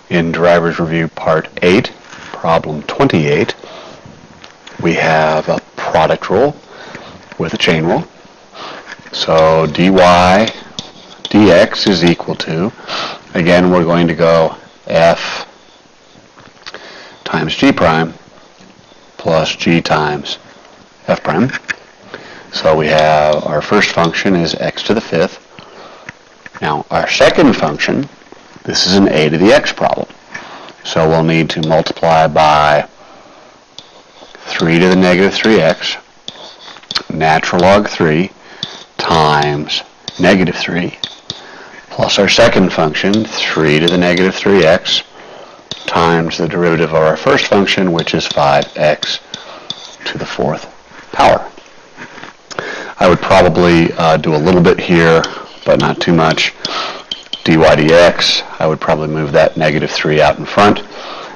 In Driver's Review Part 8, Problem 28, we have a product rule with a chain rule. So dy dx is equal to, again we're going to go f times g prime plus g times f prime. So we have our first function is x to the fifth. Now our second function, this is an a to the x problem. So we'll need to multiply by 3 to the negative 3x, natural log 3 times negative 3, plus our second function, 3 to the negative 3x, times the derivative of our first function, which is 5x to the fourth power. I would probably do a little bit here, but not too much. Dy dx, I would probably move that negative 3 out in front.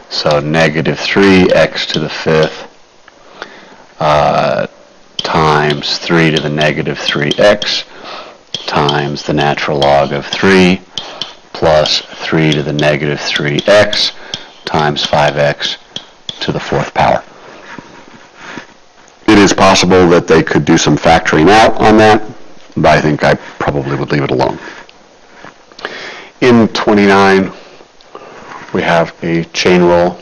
So negative 3x to the fifth times 3 to the negative 3x times the natural log of 3 plus 3 to the negative 3x times 5x to the fourth power. It is possible that they could do some factoring out on that, but I think I probably would leave it alone. In 29, we have a chain rule.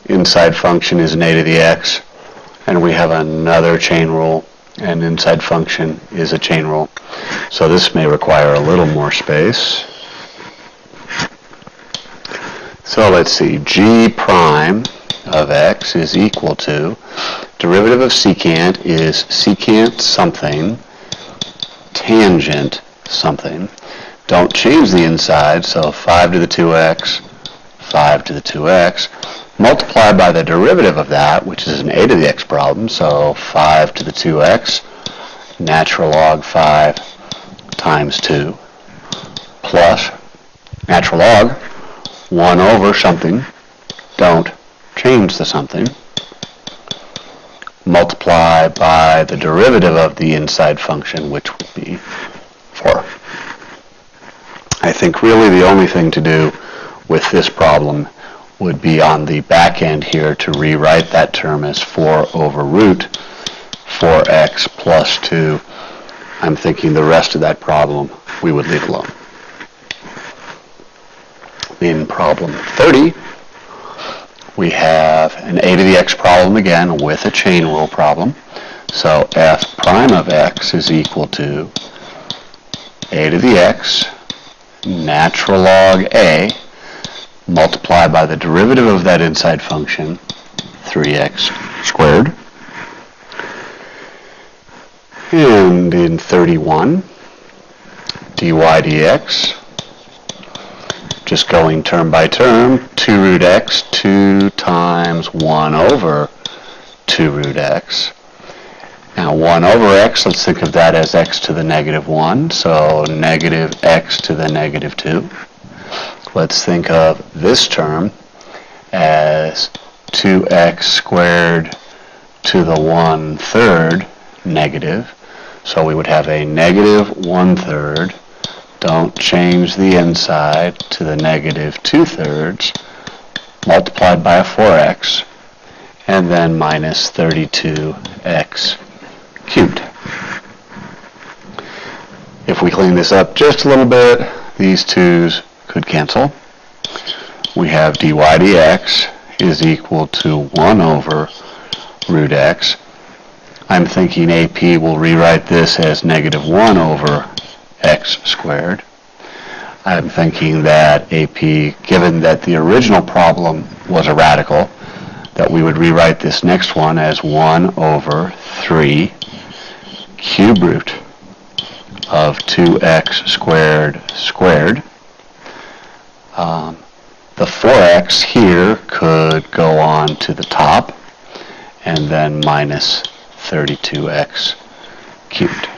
Inside function is an a to the x, and we have another chain rule, and inside function is a chain rule. So this may require a little more space. So let's see, g prime of x is equal to, derivative of secant is secant something, tangent something. Don't change the inside, so 5 to the 2x, 5 to the 2x, multiplied by the derivative of that, which is an a to the x problem, so 5 to the 2x, natural log 5 times 2, plus natural log 1 over something, don't change the something, multiply by the derivative of the inside function, which would be 4. I think really the only thing to do with this problem would be on the back end here to rewrite that term as 4 over root 4x plus 2. I'm thinking the rest of that problem we would leave alone. In problem 30, we have an a to the x problem again with a chain rule problem. So f prime of x is equal to a to the x, natural log a, multiplied by the derivative of that inside function, 3x squared. And in 31, dy dx, just going term by term, 2 root x, 2 times 1 over 2 root x. Now 1 over x, let's think of that as x to the negative 1, so negative x to the negative 2. Let's think of this term as 2x squared to the 1/3 negative. So we would have a negative 1/3, don't change the inside, to the negative 2/3, multiplied by a 4x, and then minus 32x cubed. If we clean this up just a little bit, these 2's could cancel. We have dy dx is equal to 1 over root x. I'm thinking AP will rewrite this as negative 1 over x squared. I'm thinking that AP, given that the original problem was a radical, that we would rewrite this next one as 1 over 3 cube root of 2x squared squared. The 4x here could go on to the top, and then minus 32x cubed.